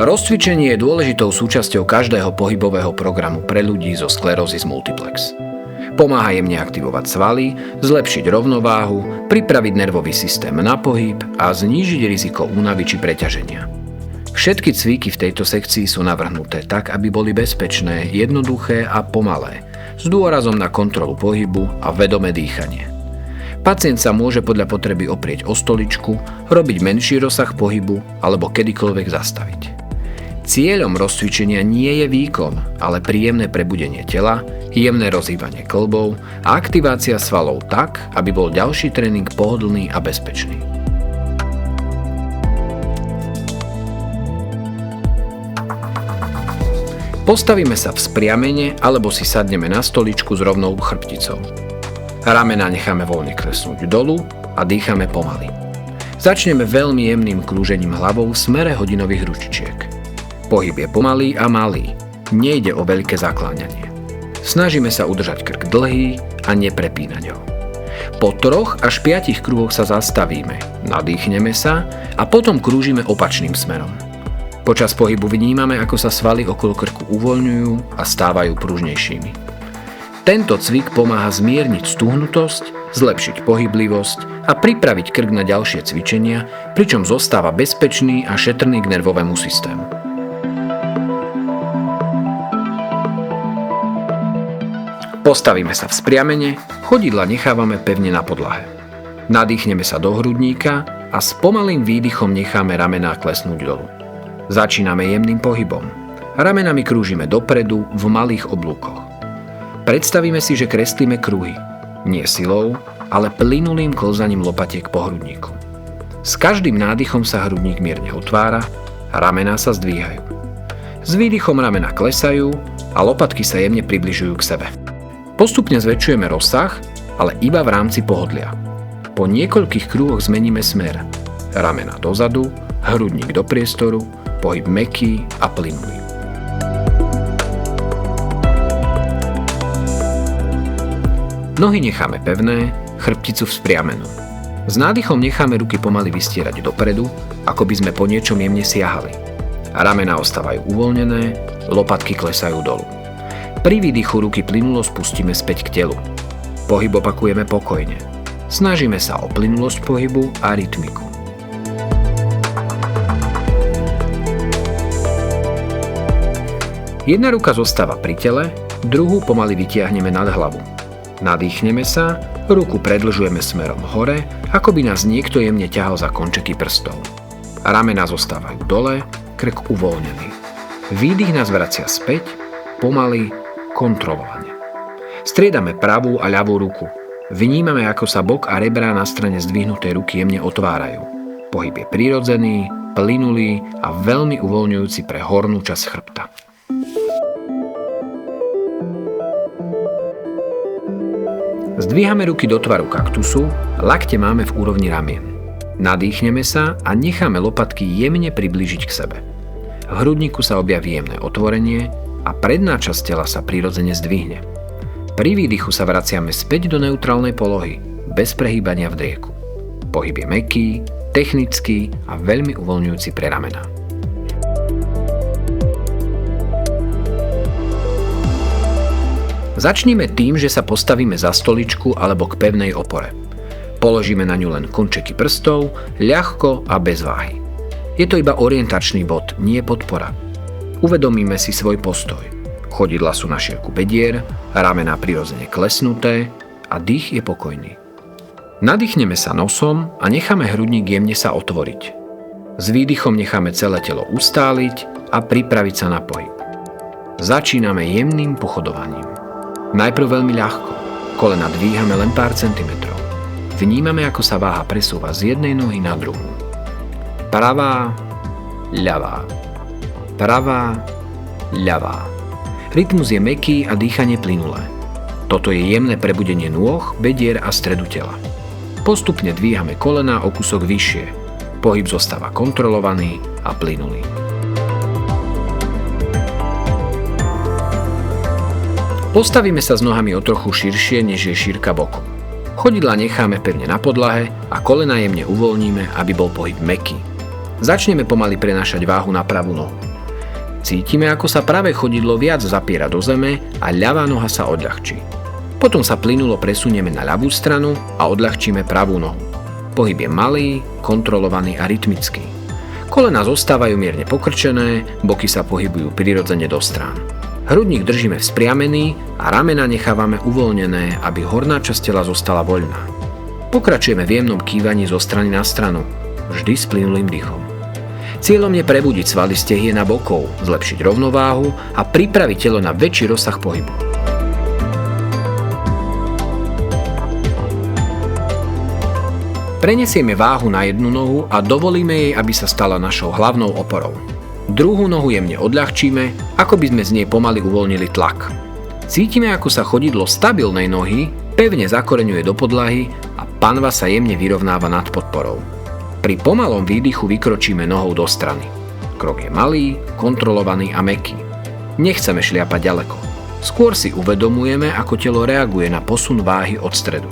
Rozcvičenie je dôležitou súčasťou každého pohybového programu pre ľudí zo sklerózis multiplex. Pomáha jemne aktivovať svaly, zlepšiť rovnováhu, pripraviť nervový systém na pohyb a znížiť riziko únavy či preťaženia. Všetky cviky v tejto sekcii sú navrhnuté tak, aby boli bezpečné, jednoduché a pomalé, s dôrazom na kontrolu pohybu a vedomé dýchanie. Pacient sa môže podľa potreby oprieť o stoličku, robiť menší rozsah pohybu alebo kedykoľvek zastaviť. Cieľom rozcvičenia nie je výkon, ale príjemné prebudenie tela, jemné rozhýbanie kĺbov a aktivácia svalov tak, aby bol ďalší tréning pohodlný a bezpečný. Postavíme sa vzpriamene alebo si sadneme na stoličku s rovnou chrbticou. Ramená necháme voľne klesnúť dolu a dýchame pomaly. Začneme veľmi jemným krúžením hlavou v smere hodinových ručičiek. Pohyb je pomalý a malý, nejde o veľké zakláňanie. Snažíme sa udržať krk dlhý a neprepínať ho. Po 3 až 5 kruhoch sa zastavíme, nadýchneme sa a potom krúžime opačným smerom. Počas pohybu vnímame, ako sa svaly okolo krku uvoľňujú a stávajú pružnejšími. Tento cvik pomáha zmierniť stuhnutosť, zlepšiť pohyblivosť a pripraviť krk na ďalšie cvičenia, pričom zostáva bezpečný a šetrný k nervovému systému. Postavíme sa vzpriamene, chodidla nechávame pevne na podlahe. Nadýchneme sa do hrudníka a s pomalým výdychom necháme ramená klesnúť dolu. Začíname jemným pohybom. Ramenami krúžime dopredu v malých oblúkoch. Predstavíme si, že kreslíme kruhy. Nie silou, ale plynulým klzaním lopatiek po hrudníku. S každým nádychom sa hrudník mierne otvára a ramená sa zdvíhajú. S výdychom ramená klesajú a lopatky sa jemne približujú k sebe. Postupne zväčšujeme rozsah, ale iba v rámci pohodlia. Po niekoľkých krúhoch zmeníme smer. Ramená dozadu, hrudník do priestoru, pohyb mäkký a plynulý. Nohy necháme pevné, chrbticu vzpriamenú. S nádychom necháme ruky pomaly vystierať dopredu, ako by sme po niečom jemne siahali. Ramená ostávajú uvoľnené, lopatky klesajú dolu. Pri výdychu ruky plynulo spustíme späť k telu. Pohyb opakujeme pokojne. Snažíme sa o plynulosť pohybu a rytmiku. Jedna ruka zostáva pri tele, druhú pomaly vytiahneme nad hlavu. Nadýchneme sa, ruku predĺžujeme smerom hore, ako by nás niekto jemne ťahal za končeky prstov. Ramená zostávajú dole, krk uvoľnený. Výdych nás vracia späť, pomaly, kontrolovane. Striedame pravú a ľavú ruku. Vnímame, ako sa bok a rebrá na strane zdvihnutej ruky jemne otvárajú. Pohyb je prirodzený, plynulý a veľmi uvoľňujúci pre hornú časť chrbta. Zdvíhame ruky do tvaru kaktusu, lakte máme v úrovni ramien. Nadýchneme sa a necháme lopatky jemne priblížiť k sebe. V hrudníku sa objaví jemné otvorenie a predná časť tela sa prirodzene zdvihne. Pri výdychu sa vraciame späť do neutrálnej polohy, bez prehýbania v drieku. Pohyb je mäkký, technický a veľmi uvoľňujúci pre ramená. Začnime tým, že sa postavíme za stoličku alebo k pevnej opore. Položíme na ňu len končeky prstov, ľahko a bez váhy. Je to iba orientačný bod, nie podpora. Uvedomíme si svoj postoj. Chodidlá sú na šírku bedier, ramená prirodzene klesnuté a dých je pokojný. Nadýchneme sa nosom a necháme hrudník jemne sa otvoriť. S výdychom necháme celé telo ustáliť a pripraviť sa na pohyb. Začíname jemným pochodovaním. Najprv veľmi ľahko, kolena dvíhame len pár centimetrov. Vnímame, ako sa váha presúva z jednej nohy na druhú. Pravá, ľavá. Pravá, ľavá. Rytmus je mäkký a dýchanie plynulé. Toto je jemné prebudenie nôh, bedier a stredu tela. Postupne dvíhame kolená o kúsok vyššie. Pohyb zostáva kontrolovaný a plynulý. Postavíme sa s nohami o trochu širšie, než je šírka bokom. Chodidlá necháme pevne na podlahe a kolená jemne uvoľníme, aby bol pohyb mäkký. Začneme pomaly prenášať váhu na pravú nohu. Cítime, ako sa pravé chodidlo viac zapiera do zeme a ľavá noha sa odľahčí. Potom sa plynulo presunieme na ľavú stranu a odľahčíme pravú nohu. Pohyb je malý, kontrolovaný a rytmický. Kolená zostávajú mierne pokrčené, boky sa pohybujú prirodzene do strán. Hrudník držíme vzpriamený a ramena nechávame uvoľnené, aby horná časť tela zostala voľná. Pokračujeme v jemnom kývaní zo strany na stranu, vždy s plynulým dýchom. Cieľom je prebudiť svaly stehien a bokov, zlepšiť rovnováhu a pripraviť telo na väčší rozsah pohybu. Prenesieme váhu na jednu nohu a dovolíme jej, aby sa stala našou hlavnou oporou. Druhú nohu jemne odľahčíme, ako by sme z nej pomaly uvoľnili tlak. Cítime, ako sa chodidlo stabilnej nohy pevne zakoreňuje do podlahy a panva sa jemne vyrovnáva nad podporou. Pri pomalom výdychu vykročíme nohou do strany. Krok je malý, kontrolovaný a mäkký. Nechceme šliapať ďaleko. Skôr si uvedomujeme, ako telo reaguje na posun váhy od stredu.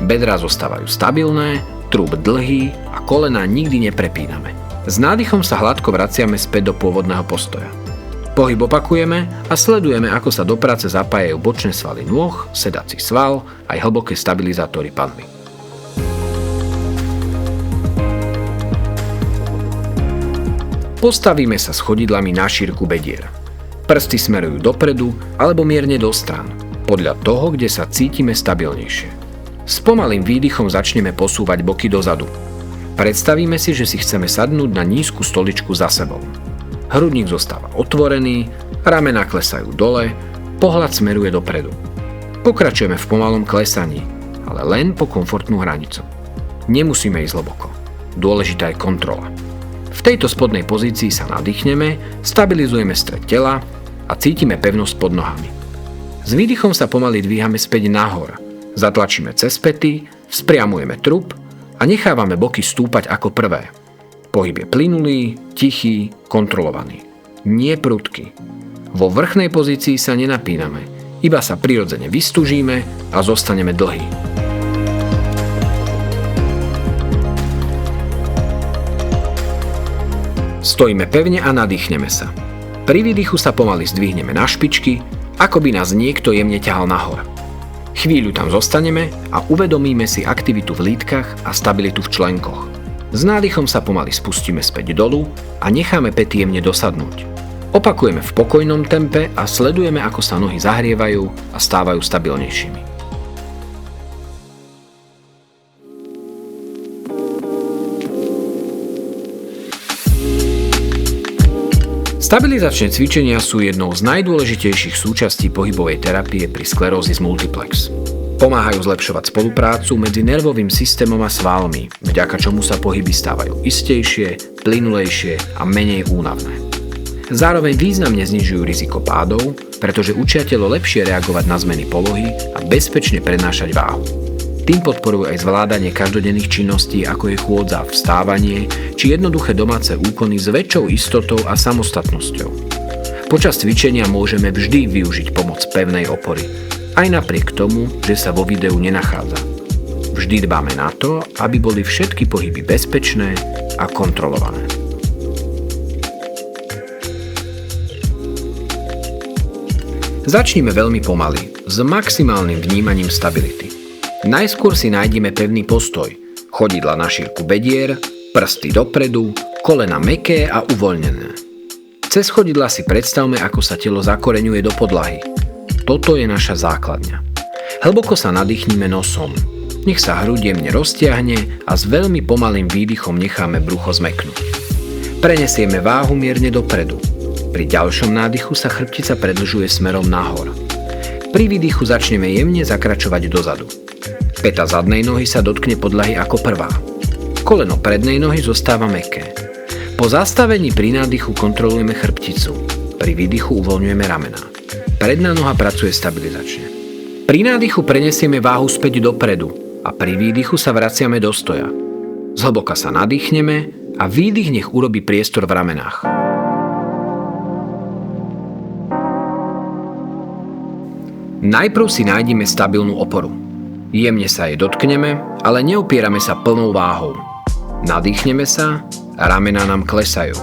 Bedrá zostávajú stabilné, trúb dlhý a kolená nikdy neprepíname. S nádychom sa hladko vraciame späť do pôvodného postoja. Pohyb opakujeme a sledujeme, ako sa do práce zapájajú bočné svaly nôh, sedací sval aj hlboké stabilizátory panvy. Postavíme sa s chodidlami na šírku bedier. Prsty smerujú dopredu alebo mierne do strán, podľa toho, kde sa cítime stabilnejšie. S pomalým výdychom začneme posúvať boky dozadu. Predstavíme si, že si chceme sadnúť na nízku stoličku za sebou. Hrudník zostáva otvorený, ramená klesajú dole, pohľad smeruje dopredu. Pokračujeme v pomalom klesaní, ale len po komfortnú hranicu. Nemusíme ísť hlboko. Dôležitá je kontrola. V tejto spodnej pozícii sa nadýchneme, stabilizujeme stred tela a cítime pevnosť pod nohami. S výdychom sa pomaly dvíhame späť nahor, zatlačíme cez päty, vzpriamujeme trup a nechávame boky stúpať ako prvé. Pohyb je plynulý, tichý, kontrolovaný. Nie prudký. Vo vrchnej pozícii sa nenapíname, iba sa prirodzene vystúžime a zostaneme dlhí. Stojíme pevne a nadýchneme sa. Pri výdychu sa pomaly zdvihneme na špičky, ako by nás niekto jemne ťahal nahor. Chvíľu tam zostaneme a uvedomíme si aktivitu v lítkach a stabilitu v členkoch. S nádychom sa pomaly spustíme späť dolu a necháme päty jemne dosadnúť. Opakujeme v pokojnom tempe a sledujeme, ako sa nohy zahrievajú a stávajú stabilnejšími. Stabilizačné cvičenia sú jednou z najdôležitejších súčastí pohybovej terapie pri sklerózis multiplex. Pomáhajú zlepšovať spoluprácu medzi nervovým systémom a svalmi, vďaka čomu sa pohyby stávajú istejšie, plynulejšie a menej únavné. Zároveň významne znižujú riziko pádov, pretože učia telo lepšie reagovať na zmeny polohy a bezpečne prenášať váhu. Tým podporujú aj zvládanie každodenných činností, ako je chôdza, vstávanie či jednoduché domáce úkony s väčšou istotou a samostatnosťou. Počas cvičenia môžeme vždy využiť pomoc pevnej opory, aj napriek tomu, že sa vo videu nenachádza. Vždy dbáme na to, aby boli všetky pohyby bezpečné a kontrolované. Začnime veľmi pomaly, s maximálnym vnímaním stability. Najskôr si nájdeme pevný postoj, chodidla na šírku bedier, prsty dopredu, kolena mäkké a uvoľnené. Cez chodidla si predstavme, ako sa telo zakoreňuje do podlahy. Toto je naša základňa. Hlboko sa nadýchnime nosom. Nech sa hruď jemne roztiahne a s veľmi pomalým výdychom necháme brucho zmäknúť. Prenesieme váhu mierne dopredu. Pri ďalšom nádychu sa chrbtica predĺžuje smerom nahor. Pri výdychu začneme jemne zakračovať dozadu. Päta zadnej nohy sa dotkne podlahy ako prvá. Koleno prednej nohy zostáva mäkké. Po zastavení pri nádychu kontrolujeme chrbticu. Pri výdychu uvoľňujeme ramená. Predná noha pracuje stabilizačne. Pri nádychu prenesieme váhu späť dopredu a pri výdychu sa vraciame do stoja. Zhlboka sa nadýchneme a výdych nech urobí priestor v ramenách. Najprv si nájdeme stabilnú oporu. Jemne sa jej dotkneme, ale neopierame sa plnou váhou. Nadýchneme sa, ramená nám klesajú.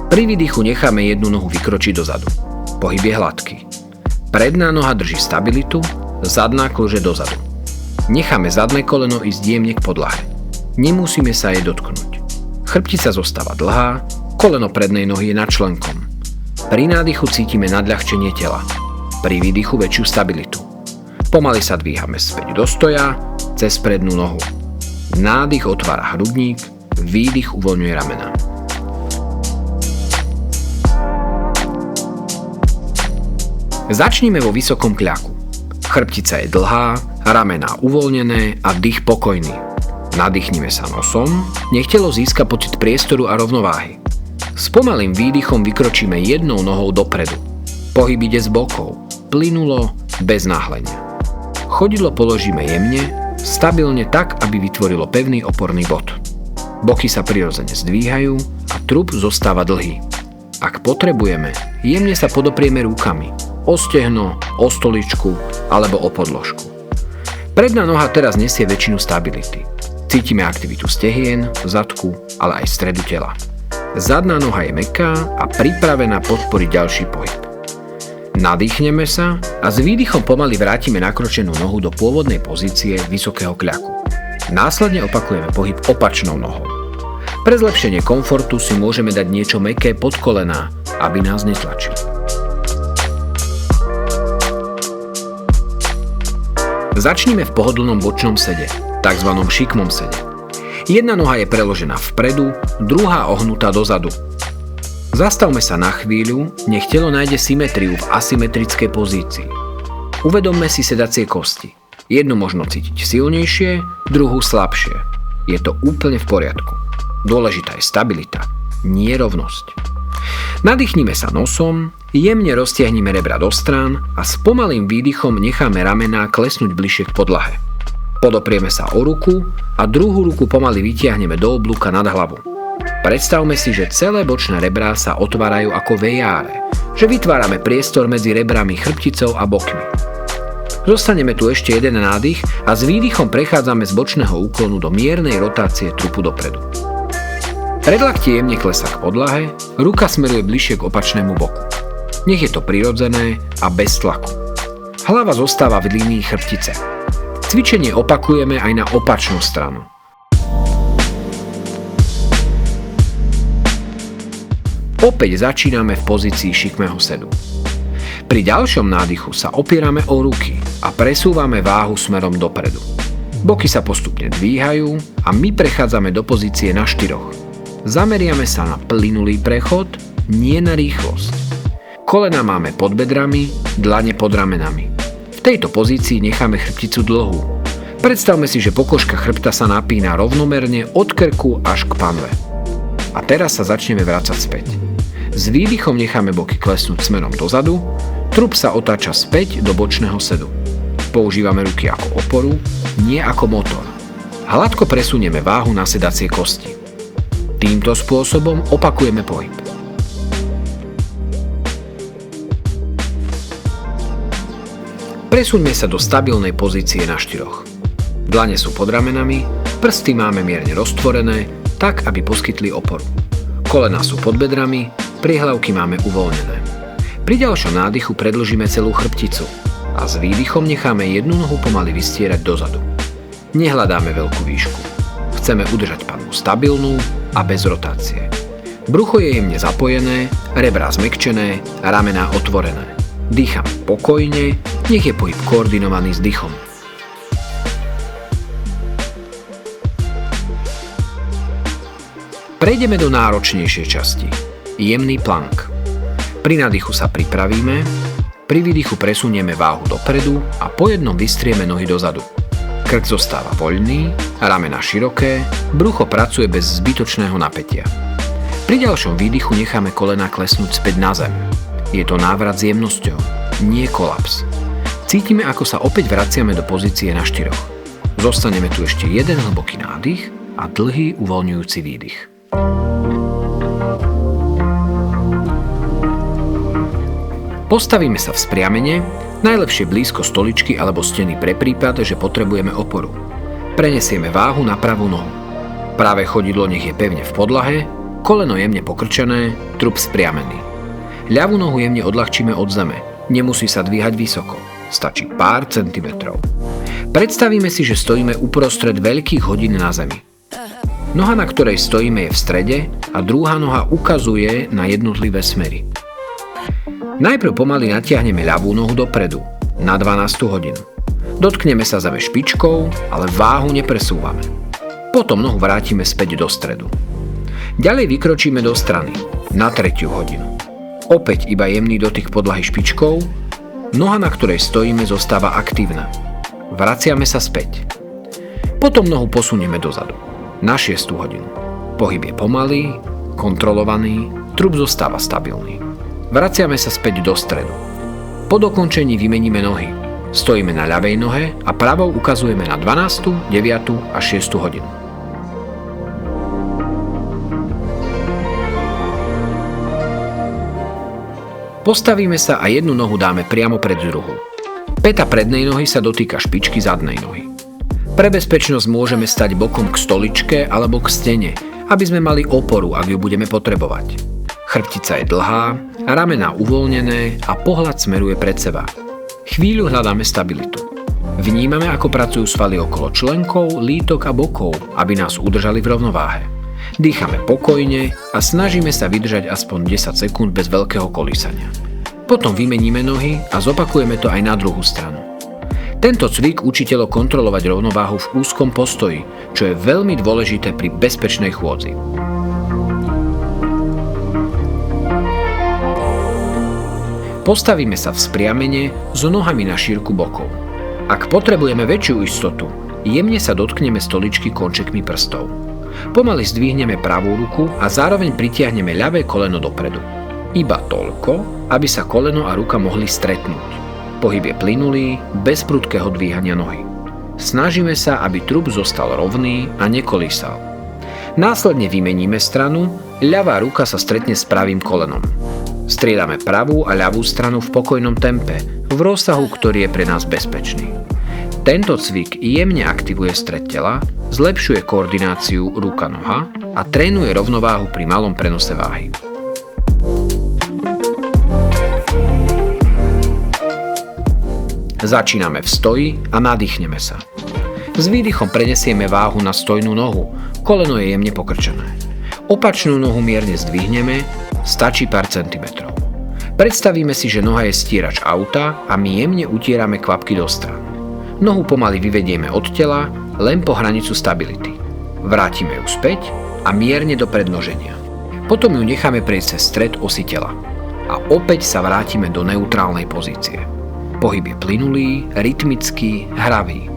Pri výdychu necháme jednu nohu vykročiť dozadu. Pohyb je hladký. Predná noha drží stabilitu, zadná klže dozadu. Necháme zadné koleno ísť jemne k podlahe. Nemusíme sa jej dotknúť. Chrbtica zostáva dlhá, koleno prednej nohy je nad členkom. Pri nádychu cítime nadľahčenie tela. Pri výdychu väčšiu stabilitu. Pomaly sa dvíhame späť do stoja, cez prednú nohu. Nádych otvára hrudník, výdych uvoľňuje ramená. Začnime vo vysokom kľaku. Chrbtica je dlhá, ramená uvoľnené a dých pokojný. Nadýchnime sa nosom, nech telo získa pocit priestoru a rovnováhy. S pomalým výdychom vykročíme jednou nohou dopredu. Pohyb ide z bokov, plynulo, bez náhlenia. Chodidlo položíme jemne, stabilne tak, aby vytvorilo pevný oporný bod. Boky sa prirodzene zdvíhajú a trup zostáva dlhý. Ak potrebujeme, jemne sa podoprieme rukami, o stehno, o stoličku alebo o podložku. Predná noha teraz nesie väčšinu stability. Cítime aktivitu stehien, zadku, ale aj stredu tela. Zadná noha je mäkká a pripravená podporiť ďalší pohyb. Nadýchneme sa a s výdychom pomaly vrátime nakročenú nohu do pôvodnej pozície vysokého kľaku. Následne opakujeme pohyb opačnou nohou. Pre zlepšenie komfortu si môžeme dať niečo mäkké pod kolená, aby nás netlačili. Začnime v pohodlnom bočnom sede, tzv. Šikmom sede. Jedna noha je preložená vpredu, druhá ohnutá dozadu. Zastavme sa na chvíľu, nech telo nájde symetriu v asymetrickej pozícii. Uvedomme si sedacie kosti. Jednu možno cítiť silnejšie, druhú slabšie. Je to úplne v poriadku. Dôležitá je stabilita, nie rovnosť. Nadýchnime sa nosom, jemne roztiahnime rebra do strán a s pomalým výdychom necháme ramená klesnúť bližšie k podlahe. Podoprieme sa o ruku a druhú ruku pomaly vytiahneme do oblúka nad hlavu. Predstavme si, že celé bočné rebrá sa otvárajú ako vejáre, že vytvárame priestor medzi rebrami chrbticou a bokmi. Zostaneme tu ešte jeden nádych a s výdychom prechádzame z bočného úklonu do miernej rotácie trupu dopredu. Predlaktie jemne klesá k podlahe, ruka smeruje bližšie k opačnému boku. Nech je to prirodzené a bez tlaku. Hlava zostáva v línii chrbtice. Cvičenie opakujeme aj na opačnú stranu. Opäť začíname v pozícii šikmého sedu. Pri ďalšom nádychu sa opierame o ruky a presúvame váhu smerom dopredu. Boky sa postupne dvíhajú a my prechádzame do pozície na štyroch. Zameriame sa na plynulý prechod, nie na rýchlosť. Kolena máme pod bedrami, dlane pod ramenami. V tejto pozícii necháme chrbticu dlhú. Predstavme si, že pokožka chrbta sa napína rovnomerne od krku až k panve. A teraz sa začneme vrácať späť. S výdychom necháme boky klesnúť smerom dozadu, trup sa otáča späť do bočného sedu. Používame ruky ako oporu, nie ako motor. Hladko presunieme váhu na sedacie kosti. Týmto spôsobom opakujeme pohyb. Presuňme sa do stabilnej pozície na štyroch. Dlane sú pod ramenami, prsty máme mierne roztvorené, tak aby poskytli oporu. Kolená sú pod bedrami, priehlavky máme uvoľnené. Pri ďalšom nádychu predĺžime celú chrbticu a s výdychom necháme jednu nohu pomaly vystierať dozadu. Nehľadáme veľkú výšku. Chceme udržať panvu stabilnú a bez rotácie. Brucho je jemne zapojené, rebrá zmäkčené, ramená otvorené. Dýchame pokojne, nech je pohyb koordinovaný s dýchom. Prejdeme do náročnejšej časti. Jemný plank. Pri nádychu sa pripravíme, pri výdychu presunieme váhu dopredu a po jednom vystrieme nohy dozadu. Krk zostáva voľný, ramená široké, brucho pracuje bez zbytočného napätia. Pri ďalšom výdychu necháme kolená klesnúť späť na zem. Je to návrat s jemnosťou, nie kolaps. Cítime, ako sa opäť vraciame do pozície na štyroch. Zostaneme tu ešte jeden hlboký nádych a dlhý uvoľňujúci výdych. Postavíme sa vzpriamene, najlepšie blízko stoličky alebo steny pre prípad, že potrebujeme oporu. Prenesieme váhu na pravú nohu. Pravé chodidlo nech je pevne v podlahe, Koleno jemne pokrčené, trup spriamený. Ľavú nohu jemne odľahčíme od zeme. Nemusí sa dvíhať vysoko. Stačí pár centimetrov. Predstavíme si, že stojíme uprostred veľkých hodín na zemi. Noha, na ktorej stojíme, je v strede a druhá noha ukazuje na jednotlivé smery. Najprv pomaly natiahneme ľavú nohu dopredu, na 12. hodinu. Dotkneme sa zeme špičkou, ale váhu nepresúvame. Potom nohu vrátime späť do stredu. Ďalej vykročíme do strany, na 3. hodinu. Opäť iba jemný dotyk podlahy špičkou, noha, na ktorej stojíme, zostáva aktívna. Vraciame sa späť. Potom nohu posunieme dozadu, na 6. hodinu. Pohyb je pomalý, kontrolovaný, trup zostáva stabilný. Vraciame sa späť do stredu. Po dokončení vymeníme nohy. Stojíme na ľavej nohe a pravou ukazujeme na 12., 9. a 6. hodinu. Postavíme sa a jednu nohu dáme priamo pred druhú. Päta prednej nohy sa dotýka špičky zadnej nohy. Pre bezpečnosť môžeme stať bokom k stoličke alebo k stene, aby sme mali oporu, ak ju budeme potrebovať. Chrbtica je dlhá, ramená uvoľnené a pohľad smeruje pred seba. Chvíľu hľadáme stabilitu. Vnímame, ako pracujú svaly okolo členkov, lítok a bokov, aby nás udržali v rovnováhe. Dýchame pokojne a snažíme sa vydržať aspoň 10 sekúnd bez veľkého kolísania. Potom vymeníme nohy a zopakujeme to aj na druhú stranu. Tento cvik učí telo kontrolovať rovnováhu v úzkom postoji, čo je veľmi dôležité pri bezpečnej chôdzi. Postavíme sa v spriamene s nohami na šírku bokov. Ak potrebujeme väčšiu istotu, jemne sa dotkneme stoličky končekmi prstov. Pomaly zdvihneme pravú ruku a zároveň pritiahneme ľavé koleno dopredu. Iba toľko, aby sa koleno a ruka mohli stretnúť. Pohyb je plynulý, bez prudkého dvíhania nohy. Snažíme sa, aby trup zostal rovný a nekolísal. Následne vymeníme stranu, ľavá ruka sa stretne s pravým kolenom. Striedame pravú a ľavú stranu v pokojnom tempe, v rozsahu, ktorý je pre nás bezpečný. Tento cvik jemne aktivuje stred tela, zlepšuje koordináciu ruka-noha a trénuje rovnováhu pri malom prenose váhy. Začíname v stoji a nadýchneme sa. S výdychom prenesieme váhu na stojnú nohu, koleno je jemne pokrčené. Opačnú nohu mierne zdvihneme, stačí pár centimetrov. Predstavíme si, že noha je stierač auta a my jemne utierame kvapky do strán. Nohu pomaly vyvedieme od tela, len po hranicu stability. Vrátime ju späť a mierne do prednoženia. Potom ju necháme prejsť cez stred osy tela. A opäť sa vrátime do neutrálnej pozície. Pohyb je plynulý, rytmický, hravý.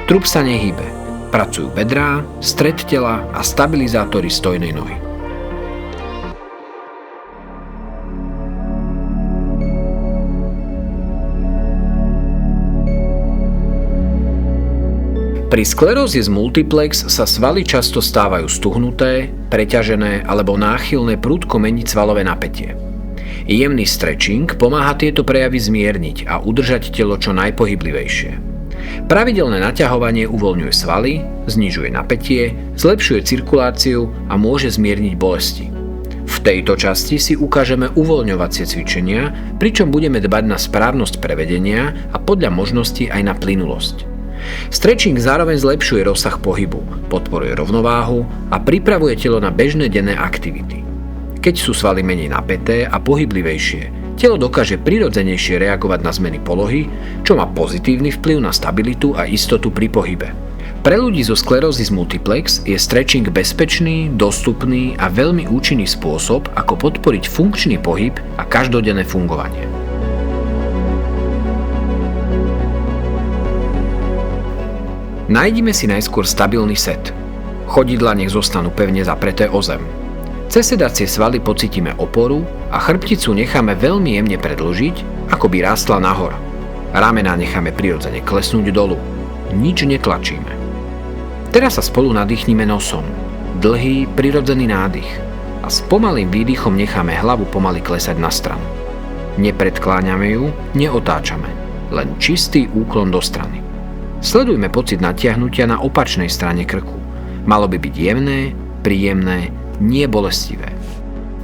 Trup sa nehýbe. Pracujú bedrá, stred tela a stabilizátory stojnej nohy. Pri skleróze multiplex sa svaly často stávajú stuhnuté, preťažené alebo náchylné prudko meniť svalové napätie. Jemný stretching pomáha tieto prejavy zmierniť a udržať telo čo najpohyblivejšie. Pravidelné naťahovanie uvoľňuje svaly, znižuje napätie, zlepšuje cirkuláciu a môže zmierniť bolesti. V tejto časti si ukážeme uvoľňovacie cvičenia, pričom budeme dbať na správnosť prevedenia a podľa možností aj na plynulosť. Stretching zároveň zlepšuje rozsah pohybu, podporuje rovnováhu a pripravuje telo na bežné denné aktivity. Keď sú svaly menej napäté a pohyblivejšie, telo dokáže prirodzenejšie reagovať na zmeny polohy, čo má pozitívny vplyv na stabilitu a istotu pri pohybe. Pre ľudí so sklerózis multiplex je stretching bezpečný, dostupný a veľmi účinný spôsob, ako podporiť funkčný pohyb a každodenné fungovanie. Nájdime si najskôr stabilný set. Chodidlá nech zostanú pevne zapreté o zem. Cez sedacie svaly pocítime oporu a chrbticu necháme veľmi jemne predĺžiť, ako by rástla nahor. Ramená necháme prirodzene klesnúť dolu. Nič netlačíme. Teraz sa spolu nadýchnime nosom. Dlhý, prirodzený nádych. A s pomalým výdychom necháme hlavu pomaly klesať na stranu. Nepredkláňame ju, neotáčame. Len čistý úklon do strany. Sledujme pocit natiahnutia na opačnej strane krku. Malo by byť jemné, príjemné, nie bolestivé.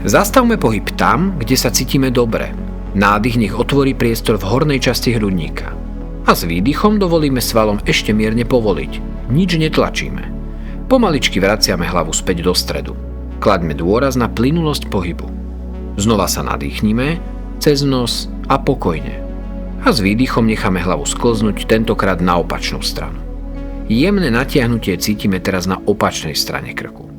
Zastavme pohyb tam, kde sa cítime dobre. Nádych nech otvorí priestor v hornej časti hrudníka. A s výdychom dovolíme svalom ešte mierne povoliť. Nič netlačíme. Pomaličky vraciame hlavu späť do stredu. Klaďme dôraz na plynulosť pohybu. Znova sa nadýchnime, cez nos a pokojne. A s výdychom necháme hlavu sklznúť, tentokrát na opačnú stranu. Jemné natiahnutie cítime teraz na opačnej strane krku.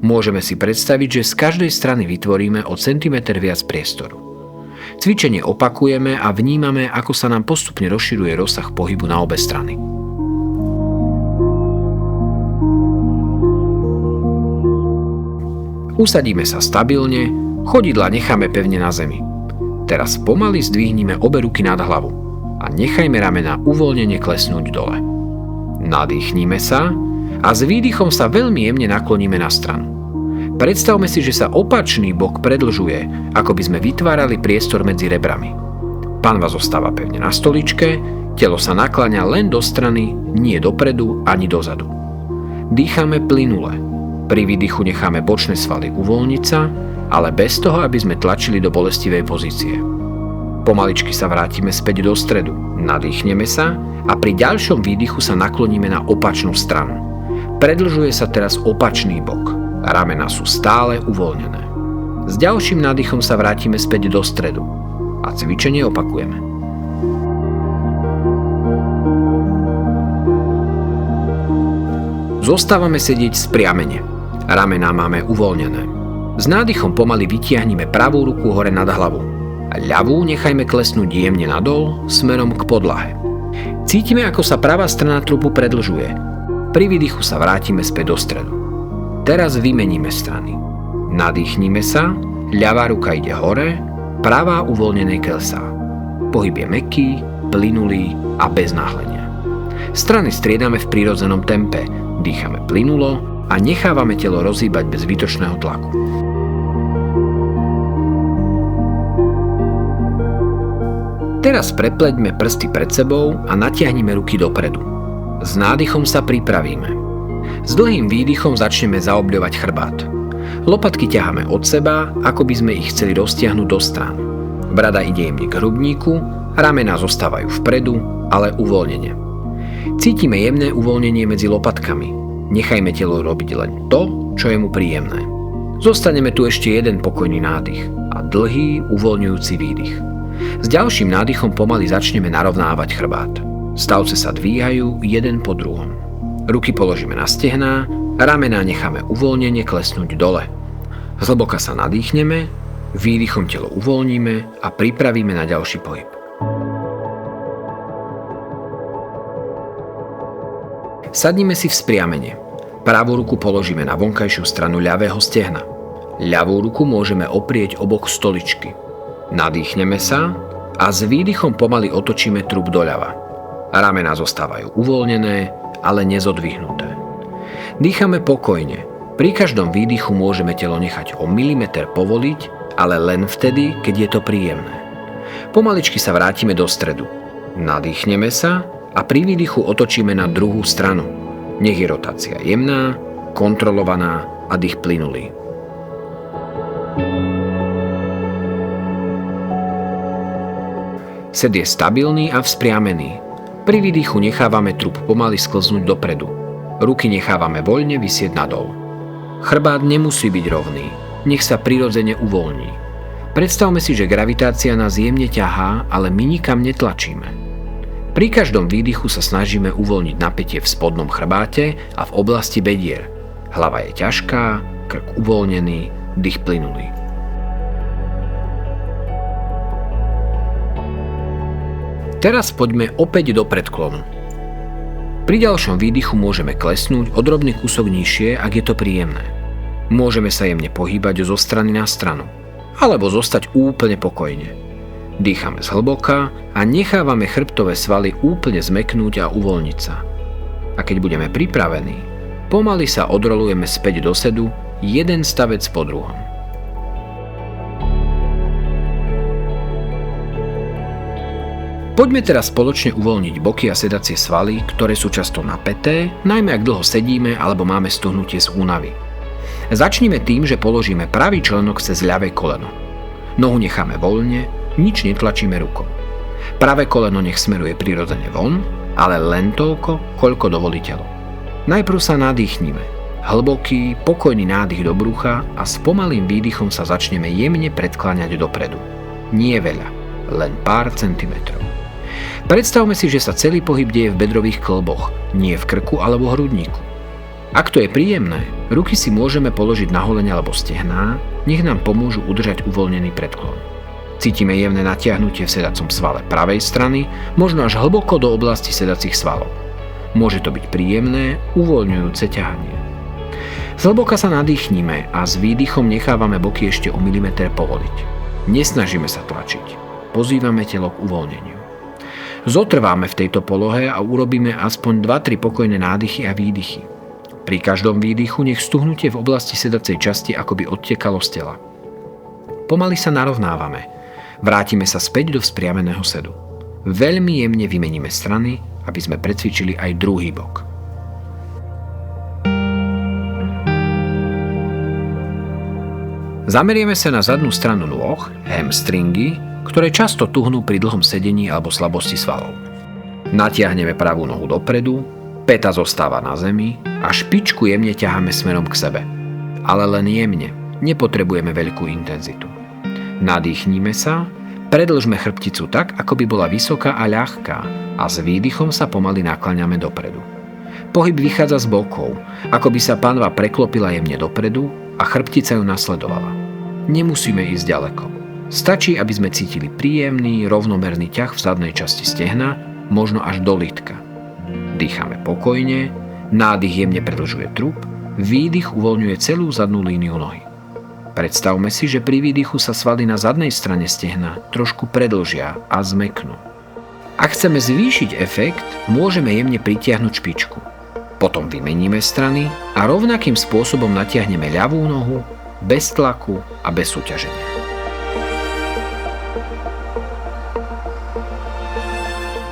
Môžeme si predstaviť, že z každej strany vytvoríme o centimeter viac priestoru. Cvičenie opakujeme a vnímame, ako sa nám postupne rozširuje rozsah pohybu na obe strany. Usadíme sa stabilne, chodidlá necháme pevne na zemi. Teraz pomaly zdvihnime obe ruky nad hlavu a nechajme ramená uvoľnene klesnúť dole. Nadýchnime sa a s výdychom sa veľmi jemne nakloníme na stranu. Predstavme si, že sa opačný bok predlžuje, ako by sme vytvárali priestor medzi rebrami. Panva zostáva pevne na stoličke, telo sa nakláňa len do strany, nie dopredu ani dozadu. Dýchame plynule. Pri výdychu necháme bočné svaly uvoľniť sa, ale bez toho, aby sme tlačili do bolestivej pozície. Pomaličky sa vrátime späť do stredu, nadýchneme sa a pri ďalšom výdychu sa nakloníme na opačnú stranu. Predlžuje sa teraz opačný bok, ramená sú stále uvoľnené. S ďalším nádychom sa vrátime späť do stredu a cvičenie opakujeme. Zostávame sedieť spriamene. Ramená máme uvoľnené. S nádychom pomaly vytiahnime pravú ruku hore nad hlavu a ľavú nechajme klesnúť jemne nadol smerom k podlahe. Cítime, ako sa pravá strana trupu predlžuje. Pri výdychu sa vrátime späť do stredu. Teraz vymeníme strany. Nadýchnime sa, ľavá ruka ide hore, pravá uvoľnené klesá. Pohyb je mäkký, plynulý a bez náhlenia. Strany striedame v prirodzenom tempe, dýchame plynulo a nechávame telo rozhýbať bez zbytočného tlaku. Teraz prepleťme prsty pred sebou a natiahnime ruky dopredu. S nádychom sa pripravíme. S dlhým výdychom začneme zaobľovať chrbát. Lopatky ťaháme od seba, ako by sme ich chceli roztiahnuť do strán. Brada ide jemne k hrudníku, ramená zostávajú vpredu, ale uvoľnene. Cítime jemné uvoľnenie medzi lopatkami. Nechajme telo robiť len to, čo je mu príjemné. Zostaneme tu ešte jeden pokojný nádych a dlhý uvoľňujúci výdych. S ďalším nádychom pomaly začneme narovnávať chrbát. Stavce sa dvíhajú jeden po druhom. Ruky položíme na stehná, ramená necháme uvoľnene klesnúť dole. Zhlboka sa nadýchneme, výdychom telo uvoľníme a pripravíme na ďalší pohyb. Sadnime si v spriamene. Pravú ruku položíme na vonkajšiu stranu ľavého stehna. Ľavú ruku môžeme oprieť o bok stoličky. Nadýchneme sa a s výdychom pomaly otočíme trup doľava. Ramená zostávajú uvoľnené, ale nezodvihnuté. Dýchame pokojne. Pri každom výdychu môžeme telo nechať o milimeter povoliť, ale len vtedy, keď je to príjemné. Pomaličky sa vrátime do stredu. Nadýchneme sa a pri výdychu otočíme na druhú stranu. Nech je rotácia jemná, kontrolovaná a dých plynulý. Sed je stabilný a vzpriamený. Pri výdychu nechávame trup pomaly sklznúť dopredu. Ruky nechávame voľne visieť nadol. Chrbát nemusí byť rovný, nech sa prirodzene uvoľní. Predstavme si, že gravitácia nás jemne ťahá, ale my nikam netlačíme. Pri každom výdychu sa snažíme uvoľniť napätie v spodnom chrbáte a v oblasti bedier. Hlava je ťažká, krk uvoľnený, dých plynulý. Teraz poďme opäť do predklonu. Pri ďalšom výdychu môžeme klesnúť o drobný kúsok nižšie, ak je to príjemné. Môžeme sa jemne pohýbať zo strany na stranu, alebo zostať úplne pokojne. Dýchame zhlboka a nechávame chrbtové svaly úplne zmäknúť a uvoľniť sa. A keď budeme pripravení, pomaly sa odrolujeme späť do sedu, jeden stavec po druhom. Poďme teraz spoločne uvoľniť boky a sedacie svaly, ktoré sú často napäté, najmä ak dlho sedíme alebo máme stuhnutie z únavy. Začnime tým, že položíme pravý členok cez ľavé koleno. Nohu necháme voľne, nič netlačíme rukou. Pravé koleno nech smeruje prirodzene von, ale len toľko, koľko dovolí telo. Najprv sa nadýchnime. Hlboký, pokojný nádych do brucha a s pomalým výdychom sa začneme jemne predkláňať dopredu. Nie veľa, len pár centimetrov. Predstavme si, že sa celý pohyb deje v bedrových kĺboch, nie v krku alebo hrudníku. Ak to je príjemné, ruky si môžeme položiť na holene alebo stehná, nech nám pomôžu udržať uvoľnený predklon. Cítime jemné natiahnutie v sedacom svale pravej strany, možno až hlboko do oblasti sedacích svalov. Môže to byť príjemné, uvoľňujúce ťahanie. Zhlboka sa nadýchnime a s výdychom nechávame boky ešte o milimeter povoliť. Nesnažíme sa tlačiť. Pozývame telo k uvoľneniu. Zotrváme v tejto polohe a urobíme aspoň 2-3 pokojné nádychy a výdychy. Pri každom výdychu nech stuhnutie v oblasti sedacej časti akoby odtekalo z tela. Pomaly sa narovnávame. Vrátime sa späť do vzpriameného sedu. Veľmi jemne vymeníme strany, aby sme precvičili aj druhý bok. Zamerieme sa na zadnú stranu nôh, hamstringy, ktoré často tuhnú pri dlhom sedení alebo slabosti svalov. Natiahneme pravú nohu dopredu, päta zostáva na zemi a špičku jemne ťaháme smerom k sebe. Ale len jemne, nepotrebujeme veľkú intenzitu. Nadýchnime sa, predĺžme chrbticu tak, ako by bola vysoká a ľahká a s výdychom sa pomaly nakláňame dopredu. Pohyb vychádza z bokov, ako by sa panva preklopila jemne dopredu a chrbtica ju nasledovala. Nemusíme ísť ďaleko. Stačí, aby sme cítili príjemný, rovnomerný ťah v zadnej časti stehna, možno až do lítka. Dýchame pokojne, nádych jemne predĺžuje trup, výdych uvoľňuje celú zadnú líniu nohy. Predstavme si, že pri výdychu sa svaly na zadnej strane stehna trošku predĺžia a zmäknú. Ak chceme zvýšiť efekt, môžeme jemne pritiahnuť špičku. Potom vymeníme strany a rovnakým spôsobom natiahneme ľavú nohu, bez tlaku a bez súťaženia.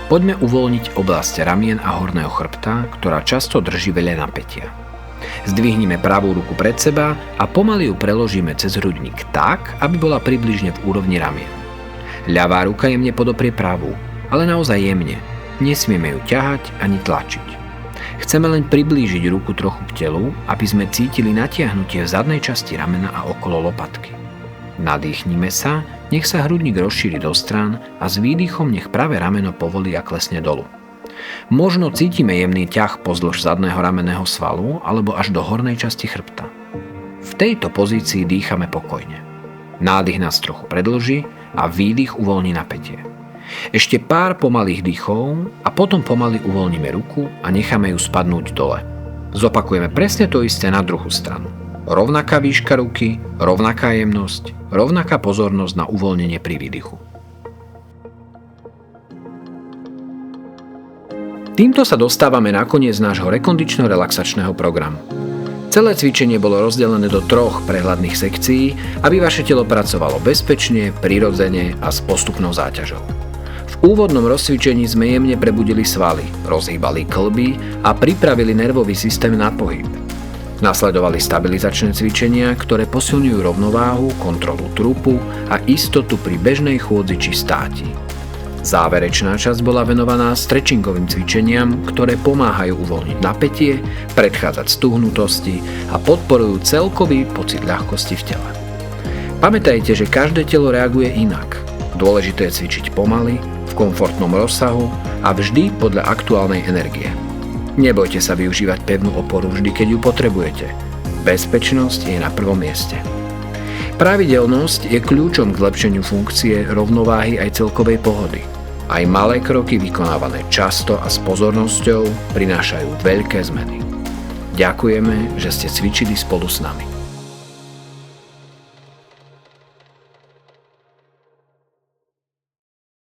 Poďme uvoľniť oblasť ramien a horného chrbta, ktorá často drží veľa napätia. Zdvihnime pravú ruku pred seba a pomaly ju preložíme cez hrudník tak, aby bola približne v úrovni ramien. Ľavá ruka jemne podoprie pravú, ale naozaj jemne. Nesmieme ju ťahať ani tlačiť. Chceme len priblížiť ruku trochu k telu, aby sme cítili natiahnutie v zadnej časti ramena a okolo lopatky. Nadýchnime sa, nech sa hrudník rozšíri do strán a s výdychom nech pravé rameno povolí a klesne dolu. Možno cítime jemný ťah pozdĺž zadného ramenného svalu alebo až do hornej časti chrbta. V tejto pozícii dýchame pokojne. Nádych nás trochu predĺži a výdych uvoľní napätie. Ešte pár pomalých dýchov a potom pomaly uvoľníme ruku a necháme ju spadnúť dole. Zopakujeme presne to isté na druhú stranu. Rovnaká výška ruky, rovnaká jemnosť, rovnaká pozornosť na uvoľnenie pri výdychu. Týmto sa dostávame na koniec nášho rekondično-relaxačného programu. Celé cvičenie bolo rozdelené do 3 prehľadných sekcií, aby vaše telo pracovalo bezpečne, prirodzene a s postupnou záťažou. V úvodnom rozcvičení sme jemne prebudili svaly, rozhýbali kĺby a pripravili nervový systém na pohyb. Nasledovali stabilizačné cvičenia, ktoré posilňujú rovnováhu, kontrolu trupu a istotu pri bežnej chôdzi či státi. Záverečná časť bola venovaná stretchingovým cvičeniam, ktoré pomáhajú uvoľniť napätie, predchádzať stuhnutosti a podporujú celkový pocit ľahkosti v tele. Pamätajte, že každé telo reaguje inak. Dôležité je cvičiť pomaly, v komfortnom rozsahu a vždy podľa aktuálnej energie. Nebojte sa využívať pevnú oporu vždy, keď ju potrebujete. Bezpečnosť je na prvom mieste. Pravidelnosť je kľúčom k zlepšeniu funkcie, rovnováhy aj celkovej pohody. Aj malé kroky vykonávané často a s pozornosťou prinášajú veľké zmeny. Ďakujeme, že ste cvičili spolu s nami.